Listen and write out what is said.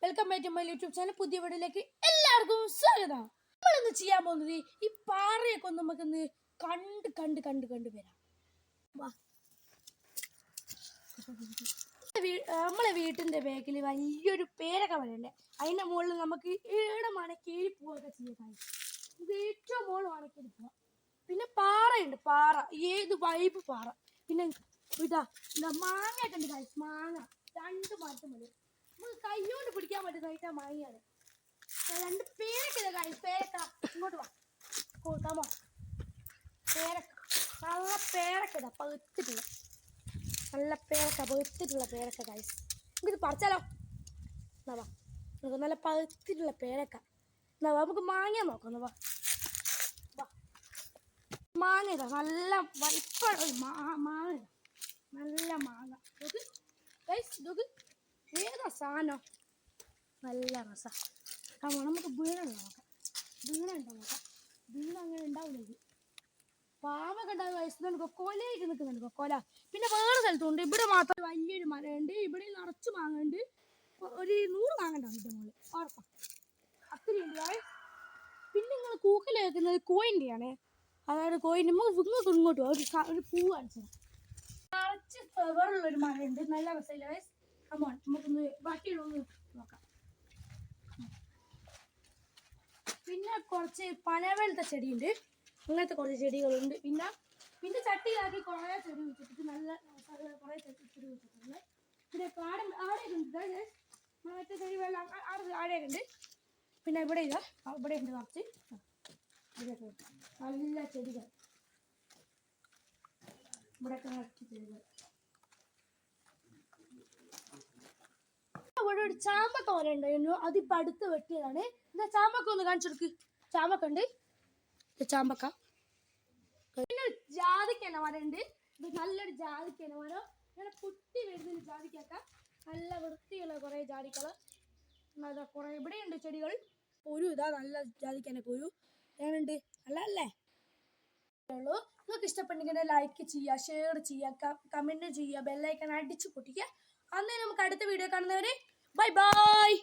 Welcome back to my YouTube channel. പുതിയ വീഡിയോയിലേക്ക് എല്ലാവർക്കും സ്വാഗതം. നമ്മളിന്ന് ചെയ്യാൻ പോകുന്നത് ഈ പാറയൊക്കെ ഒന്ന് നമുക്കൊന്ന് കണ്ട് കണ്ട് കണ്ട് കണ്ട് വരാം. നമ്മളെ വീട്ടിൻ്റെ ബാക്കിൽ വലിയൊരു പേരൊക്കെ വരണ്ടേ, അതിൻ്റെ മുകളിൽ നമുക്ക് ഏടമാണ് കീഴി പോവുകയൊക്കെ ചെയ്യാം. നമുക്ക് ഏറ്റവും മുകളിലാണ് കീഴി പോവാം. പിന്നെ പാറയുണ്ട്, പാറ ഏത് വൈബ് പാറ. പിന്നെ ഇതാ മാങ്ങയൊക്കെ ഉണ്ട് കാര്യം, മാങ്ങ 2 മാസം മതി. നമുക്ക് കൈകൊണ്ട് പിടിക്കാൻ പറ്റുന്ന മാങ്ങയാണ്. 2 പേരക്ക കാര്യം, പേരക്ക ഇങ്ങോട്ട് വാ, കൊടുക്കാമോ? പേരക്ക, നല്ല പേരക്ക ഇതാ പഴുത്തിട്ടുള്ള, നല്ല പേരക്ക പഴുത്തിട്ടുള്ള പേരക്ക കാര്യം. നമുക്കിത് പറിച്ചാലോ? എന്നാ വാ, നമുക്ക് നല്ല പഴുത്തിട്ടുള്ള പേരക്ക. എന്നാ വാ, നമുക്ക് മാങ്ങ നോക്കാം. എന്നാ വാ, മാങ്ങ ഇതാ നല്ല വലിപ്പമുള്ള മാങ്ങ ഇതാ, നല്ല മാങ്ങ. ഇതൊക്കെ ഏതാ സാധനം, നല്ല രസ. നമുക്ക് വീണുണ്ടോ നോക്കാം, വീണുണ്ടോ നോക്കാം. വീണ അങ്ങനെ ഉണ്ടാവില്ല. പാവൊക്കെ ഉണ്ടാകുന്ന വയസ്സ് കൊക്കോലയൊക്കെ നിൽക്കുന്നുണ്ട്, കൊക്കോല. പിന്നെ വേറെ സ്ഥലത്തുണ്ട്, ഇവിടെ മാത്രം വലിയൊരു മരമുണ്ട്. ഇവിടെ നിറച്ച് മാങ്ങുണ്ട്, ഒരു 100 മാങ്ങ ഉണ്ടാവും ഇതിൻ്റെ മുകളിൽ ഉറപ്പാ, അത്രയുണ്ട്. പിന്നെ നിങ്ങൾ കൂക്കൽ കേൾക്കുന്നത് കോയിൻ്റെയാണ്, അതായത് കോയിൻ്റെ നിങ്ങൾക്ക് ഇങ്ങോട്ട് ഒരു പൂ കാണിച്ചത് നിറച്ച് ഫ്ലവറുള്ളൊരു മരമുണ്ട്, നല്ല രസമില്ല. നമുക്കൊന്ന് ബാക്കിയുള്ളൊന്ന് നോക്കാം. പിന്നെ കുറച്ച് പനവെളുത്ത ചെടിയുണ്ട്, അങ്ങനത്തെ കുറച്ച് ചെടികളുണ്ട്. പിന്നെ ചട്ടിയിലാക്കി കുറേ ചെടി വെച്ചിട്ട് നല്ല കുറേ ചെടി വെച്ചിട്ടുണ്ട്. പിന്നെ ആടെയൊക്കെ ഉണ്ട്, മറ്റേ ചെടി വെള്ളം ആടെയൊക്കെ ഉണ്ട്. പിന്നെ ഇവിടെ ഇതാ, ഇവിടെ ഉണ്ട് കുറച്ച് നല്ല ചെടികൾ, ഇവിടെയൊക്കെ നിറച്ച് ചെടികൾ. ഇവിടെ ഒരു ചാമ്പക്ക വരെ ഉണ്ടായിരുന്നു, അതിപ്പോൾ അടുത്ത് വെട്ടിയതാണ്. എന്താ ചാമ്പക്ക ഒന്ന് കാണിച്ചു കൊടുക്ക്. ചാമ്പക്ക ഉണ്ട്, ചാമ്പക്ക. പിന്നെ ജാതിക്കന്നെ മരമുണ്ട്, ഇത് നല്ലൊരു ജാതിക്കന്നെ മരം. ഇങ്ങനെ കുത്തി വരുന്നതിന് ജാതിക്കൊക്കെ നല്ല വൃത്തിയുള്ള കുറേ ജാതിക്കൾ. കുറേ ഇവിടെയുണ്ട് ചെടികൾ. ഒരു ഇതാ നല്ല ജാതിക്കന്നെ ഒരു എങ്ങനെയുണ്ട്, നല്ലതല്ലേ? ഉള്ളൂ. നിങ്ങൾക്ക് ഇഷ്ടപ്പെട്ടെങ്കിൽ ലൈക്ക് ചെയ്യുക, ഷെയർ ചെയ്യുക, കമൻറ്റ് ചെയ്യുക, ബെല്ലൈക്കൺ അടിച്ചു പൊട്ടിക്കുക. അന്നേ നമുക്ക് അടുത്ത വീഡിയോ കാണുന്നവരെ ബൈ ബൈ.